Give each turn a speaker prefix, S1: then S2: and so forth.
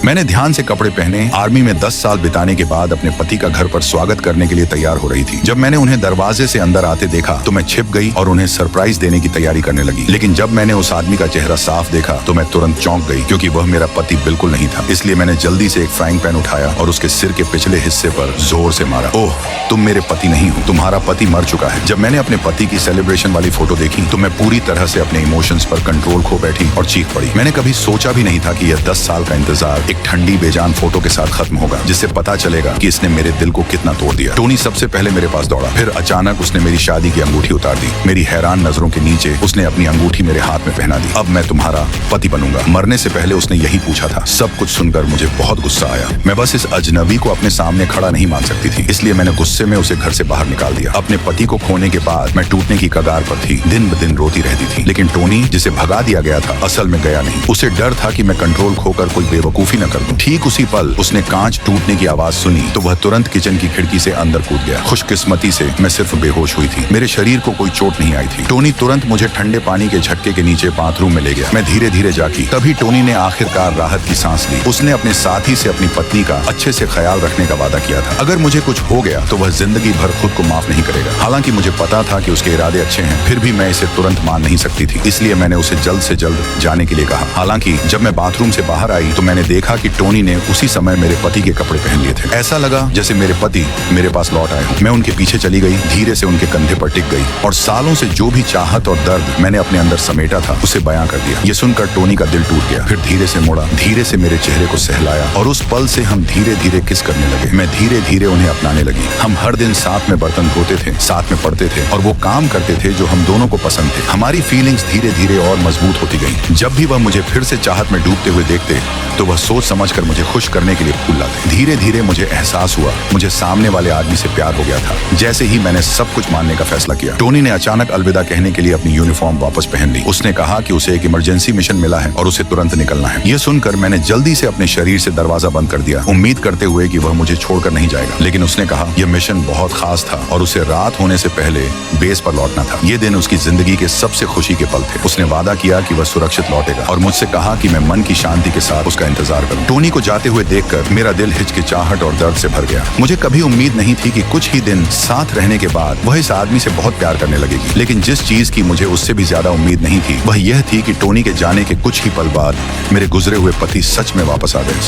S1: मैंने ध्यान से कपड़े पहने। आर्मी में 10 साल बिताने के बाद अपने पति का घर पर स्वागत करने के लिए तैयार हो रही थी। जब मैंने उन्हें दरवाजे से अंदर आते देखा तो मैं छिप गई और उन्हें सरप्राइज देने की तैयारी करने लगी। लेकिन जब मैंने उस आदमी का चेहरा साफ देखा तो मैं तुरंत चौंक गई, क्योंकि वह मेरा पति बिल्कुल नहीं था। इसलिए मैंने जल्दी से एक फ्राइंग पैन उठाया और उसके सिर के पिछले हिस्से पर जोर से मारा। ओह, तुम मेरे पति नहीं हो, तुम्हारा पति मर चुका है। जब मैंने अपने पति की सेलिब्रेशन वाली फोटो देखी तो मैं पूरी तरह से अपने इमोशंस पर कंट्रोल खो बैठी और चीख पड़ी। मैंने कभी सोचा भी नहीं था कि यह 10 साल का इंतजार एक ठंडी बेजान फोटो के साथ खत्म होगा, जिससे पता चलेगा कि इसने मेरे दिल को कितना तोड़ दिया। टोनी सबसे पहले मेरे पास दौड़ा, फिर अचानक उसने मेरी शादी की अंगूठी उतार दी। मेरी हैरान नजरों के नीचे उसने अपनी अंगूठी मेरे हाथ में पहना दी। अब मैं तुम्हारा पति बनूंगा। मरने से पहले उसने यही पूछा था। सब कुछ सुनकर मुझे बहुत गुस्सा आया। मैं बस इस अजनबी को अपने सामने खड़ा नहीं मान सकती थी, इसलिए मैंने गुस्से में उसे घर से बाहर निकाल दिया। अपने पति को खोने के बाद मैं टूटने की कगार पर थी। दिन ब दिन रोती रहती थी। लेकिन टोनी, जिसे भगा दिया गया था, असल में गया नहीं। उसे डर था कि मैं कंट्रोल खोकर कोई बेवकूफी न कर दूं। ठीक उसी पल उसने कांच टूटने की आवाज सुनी तो वह तुरंत किचन की खिड़की से अंदर कूद गया। खुशकिस्मती से मैं सिर्फ बेहोश हुई थी। मेरे शरीर को कोई चोट नहीं आई थी। टोनी तुरंत मुझे ठंडे पानी के झटके के नीचे बाथरूम में ले गया। मैं धीरे धीरे जागी। तभी टोनी ने आखिरकार राहत की सांस ली। उसने अपने साथी से अपनी पत्नी का अच्छे से ख्याल रखने का वादा किया था। अगर मुझे कुछ हो गया तो वह जिंदगी भर खुद को माफ नहीं करेगा। हालांकि मुझे पता था कि उसके इरादे अच्छे हैं, फिर भी मैं इसे तुरंत मान नहीं सकती थी। इसलिए मैंने उसे जल्द से जल्द जाने के लिए कहा। हालांकि जब मैं बाथरूम से बाहर आई तो मैंने देखा कि टोनी ने उसी समय मेरे पति के कपड़े पहन लिए थे। ऐसा लगा जैसे मेरे पति मेरे पास लौट आए हों। मैं उनके पीछे चली गई, धीरे से उनके कंधे पर टिक गई और सालों से जो भी चाहत और दर्द मैंने अपने अंदर समेटा था उसे बयां कर दिया। ये सुनकर टोनी का दिल टूट गया। फिर धीरे से मुड़ा, धीरे से मेरे चेहरे को सहलाया और उस पल से हम धीरे धीरे किस करने लगे। मैं धीरे धीरे उन्हें अपनाने लगी। हम हर दिन साथ में बर्तन धोते थे, साथ में पढ़ते थे और वो काम करते थे जो हम दोनों को पसंद थे। हमारी फीलिंग्स धीरे धीरे और मजबूत होती गई। जब भी वह मुझे फिर से चाहत में डूबते हुए देखते तो वह सोच समझकर मुझे खुश करने के लिए फूल लाते। धीरे धीरे मुझे एहसास हुआ मुझे सामने वाले आदमी से प्यार हो गया था। जैसे ही मैंने सब कुछ मानने का फैसला किया, टोनी ने अचानक अलविदा कहने के लिए अपनी यूनिफॉर्म वापस पहन ली। उसने कहा कि उसे एक इमरजेंसी मिशन मिला है और उसे तुरंत निकलना है। यह सुनकर मैंने जल्दी से अपने शरीर से दरवाजा बंद कर दिया, उम्मीद करते हुए कि वह मुझे छोड़कर नहीं जाएगा। लेकिन उसने कहा यह मिशन बहुत खास था और उसे रात होने से पहले बेस पर लौटना था। ये दिन उसकी जिंदगी के सबसे खुशी के पल थे। उसने वादा किया कि वह सुरक्षित लौटेगा और मुझसे कहा कि मैं मन की शांति के साथ उसका इंतजार करूं। टोनी को जाते हुए देखकर मेरा दिल हिचकिचाहट और दर्द से भर गया। मुझे कभी उम्मीद नहीं थी कि कुछ ही दिन साथ रहने के बाद वह इस आदमी से बहुत प्यार करने लगेगी। लेकिन जिस चीज की मुझे उससे भी ज्यादा उम्मीद नहीं थी वह यह थी कि टोनी के जाने के कुछ ही पल बाद मेरे गुजरे हुए पति सच में वापस आ गए।